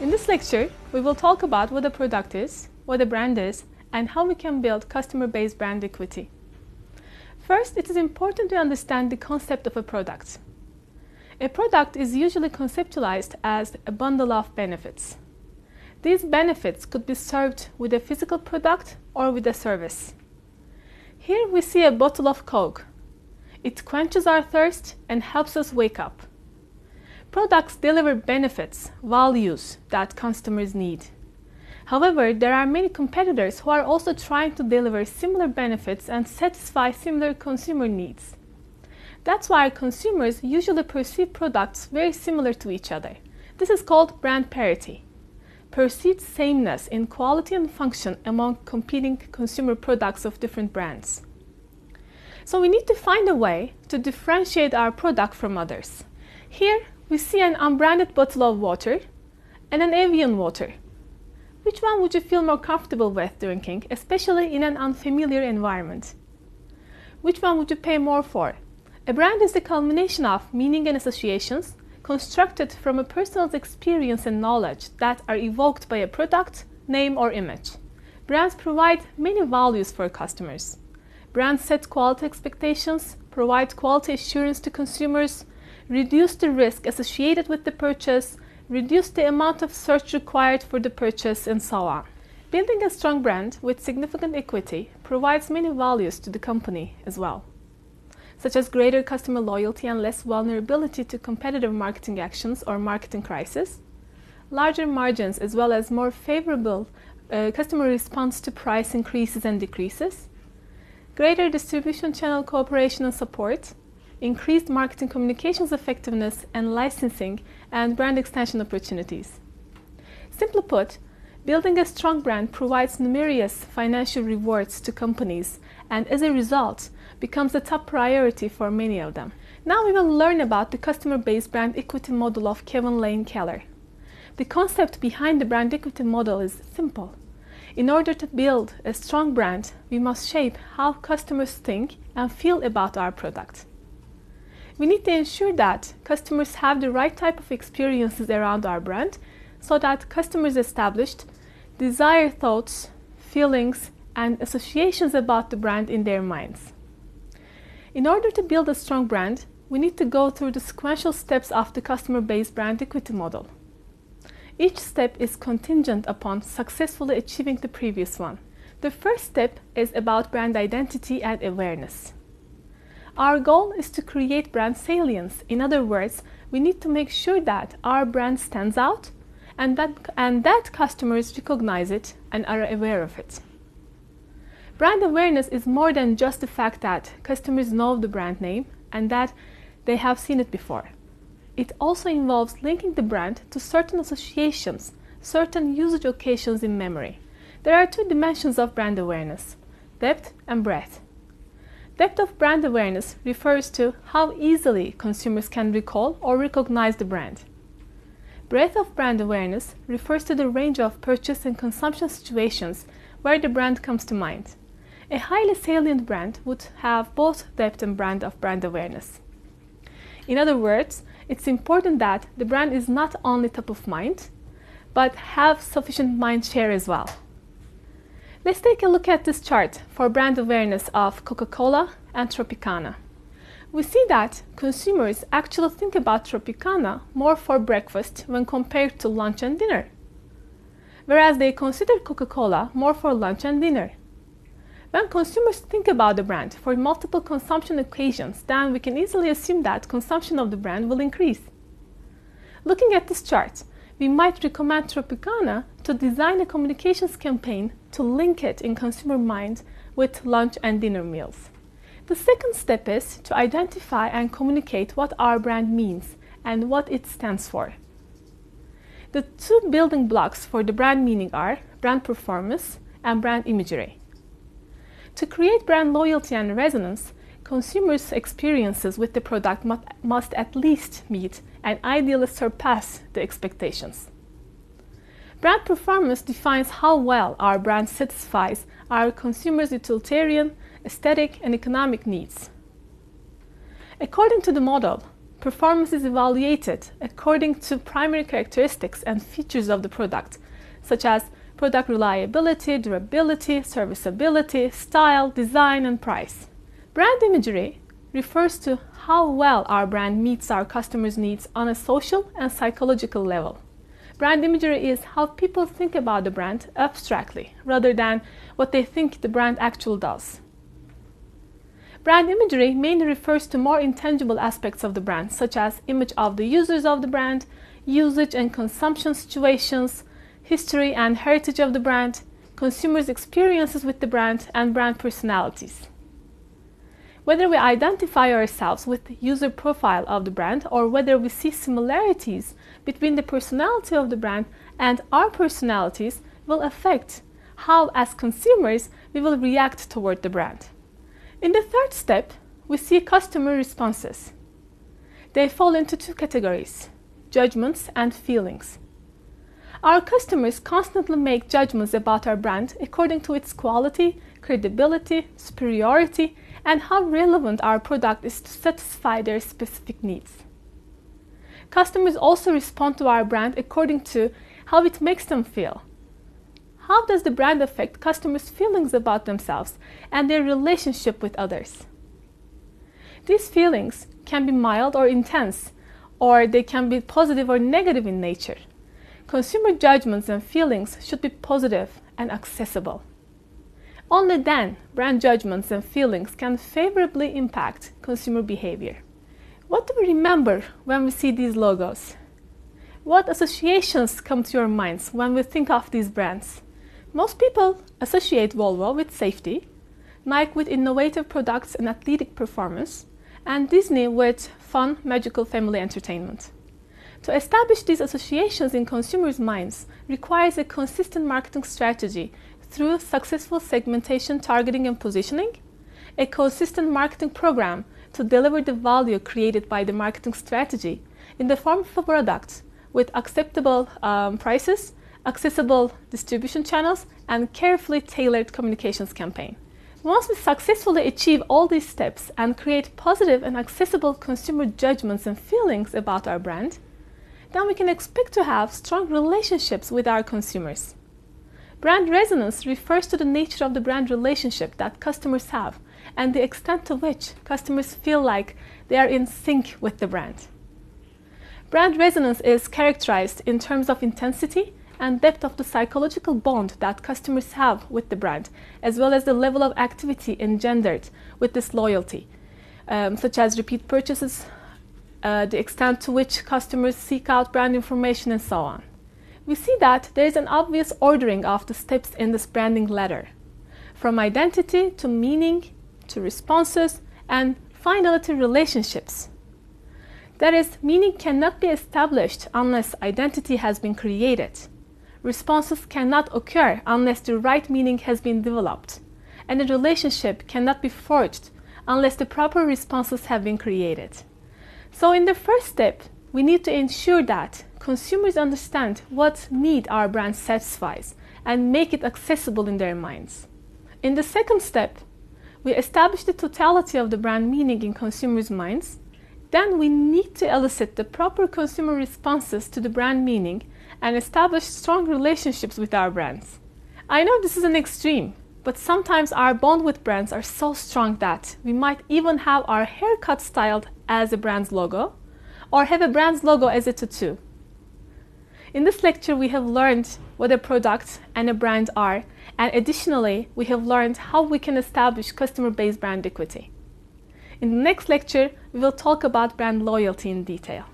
In this lecture, we will talk about what a product is, what a brand is, and how we can build customer-based brand equity. First, it is important to understand the concept of a product. A product is usually conceptualized as a bundle of benefits. These benefits could be served with a physical product or with a service. Here we see a bottle of Coke. It quenches our thirst and helps us wake up. Products deliver benefits, values that customers need. However, there are many competitors who are also trying to deliver similar benefits and satisfy similar consumer needs. That's why consumers usually perceive products very similar to each other. This is called brand parity. Perceived sameness in quality and function among competing consumer products of different brands. So we need to find a way to differentiate our product from others. Here we see an unbranded bottle of water and an Evian water. Which one would you feel more comfortable with drinking, especially in an unfamiliar environment? Which one would you pay more for? A brand is the culmination of meaning and associations constructed from a person's experience and knowledge that are evoked by a product, name, or image. Brands provide many values for customers. Brands set quality expectations, provide quality assurance to consumers, reduce the risk associated with the purchase, reduce the amount of search required for the purchase, and so on. Building a strong brand with significant equity provides many values to the company as well, such as greater customer loyalty and less vulnerability to competitive marketing actions or marketing crisis, larger margins as well as more favorable customer response to price increases and decreases, greater distribution channel cooperation and support, increased marketing communications effectiveness and licensing and brand extension opportunities. Simply put, building a strong brand provides numerous financial rewards to companies and as a result becomes a top priority for many of them. Now we will learn about the customer-based brand equity model of Kevin Lane Keller. The concept behind the brand equity model is simple. In order to build a strong brand, we must shape how customers think and feel about our product. We need to ensure that customers have the right type of experiences around our brand so that customers established desired thoughts, feelings, and associations about the brand in their minds. In order to build a strong brand, we need to go through the sequential steps of the customer-based brand equity model. Each step is contingent upon successfully achieving the previous one. The first step is about brand identity and awareness. Our goal is to create brand salience. In other words, we need to make sure that our brand stands out and that customers recognize it and are aware of it. Brand awareness is more than just the fact that customers know the brand name and that they have seen it before. It also involves linking the brand to certain associations, certain usage occasions in memory. There are two dimensions of brand awareness: depth and breadth. Depth of brand awareness refers to how easily consumers can recall or recognize the brand. Breadth of brand awareness refers to the range of purchase and consumption situations where the brand comes to mind. A highly salient brand would have both depth and breadth of brand awareness. In other words, it's important that the brand is not only top of mind, but have sufficient mind share as well. Let's take a look at this chart for brand awareness of Coca-Cola and Tropicana. We see that consumers actually think about Tropicana more for breakfast when compared to lunch and dinner, whereas they consider Coca-Cola more for lunch and dinner. When consumers think about the brand for multiple consumption occasions, then we can easily assume that consumption of the brand will increase. Looking at this chart, we might recommend Tropicana to design a communications campaign to link it in consumer mind with lunch and dinner meals. The second step is to identify and communicate what our brand means and what it stands for. The two building blocks for the brand meaning are brand performance and brand imagery. To create brand loyalty and resonance, consumers' experiences with the product must at least meet and ideally surpass the expectations. Brand performance defines how well our brand satisfies our consumers' utilitarian, aesthetic, and economic needs. According to the model, performance is evaluated according to primary characteristics and features of the product, such as product reliability, durability, serviceability, style, design, and price. Brand imagery refers to how well our brand meets our customers' needs on a social and psychological level. Brand imagery is how people think about the brand abstractly, rather than what they think the brand actually does. Brand imagery mainly refers to more intangible aspects of the brand, such as image of the users of the brand, usage and consumption situations, history and heritage of the brand, consumers' experiences with the brand, and brand personalities. Whether we identify ourselves with the user profile of the brand or whether we see similarities between the personality of the brand and our personalities will affect how, as consumers, we will react toward the brand. In the third step, we see customer responses. They fall into two categories: judgments and feelings. Our customers constantly make judgments about our brand according to its quality, credibility, superiority, and how relevant our product is to satisfy their specific needs. Customers also respond to our brand according to how it makes them feel. How does the brand affect customers' feelings about themselves and their relationship with others? These feelings can be mild or intense, or they can be positive or negative in nature. Consumer judgments and feelings should be positive and accessible. Only then brand judgments and feelings can favorably impact consumer behavior. What do we remember when we see these logos? What associations come to your minds when we think of these brands? Most people associate Volvo with safety, Nike with innovative products and athletic performance, and Disney with fun, magical family entertainment. To establish these associations in consumers' minds requires a consistent marketing strategy through successful segmentation, targeting, and positioning, a consistent marketing program to deliver the value created by the marketing strategy in the form of a product with acceptable prices, accessible distribution channels, and carefully tailored communications campaign. Once we successfully achieve all these steps and create positive and accessible consumer judgments and feelings about our brand, then we can expect to have strong relationships with our consumers. Brand resonance refers to the nature of the brand relationship that customers have and the extent to which customers feel like they are in sync with the brand. Brand resonance is characterized in terms of intensity and depth of the psychological bond that customers have with the brand, as well as the level of activity engendered with this loyalty, such as repeat purchases, the extent to which customers seek out brand information, and so on. We see that there is an obvious ordering of the steps in this branding ladder, from identity to meaning to responses and finally to relationships. That is, meaning cannot be established unless identity has been created. Responses cannot occur unless the right meaning has been developed, and a relationship cannot be forged unless the proper responses have been created. So in the first step, we need to ensure that consumers understand what need our brand satisfies and make it accessible in their minds. In the second step, we establish the totality of the brand meaning in consumers' minds. Then we need to elicit the proper consumer responses to the brand meaning and establish strong relationships with our brands. I know this is an extreme, but sometimes our bond with brands are so strong that we might even have our haircut styled as a brand's logo, or have a brand's logo as a tattoo. In this lecture, we have learned what a product and a brand are, and additionally, we have learned how we can establish customer-based brand equity. In the next lecture, we will talk about brand loyalty in detail.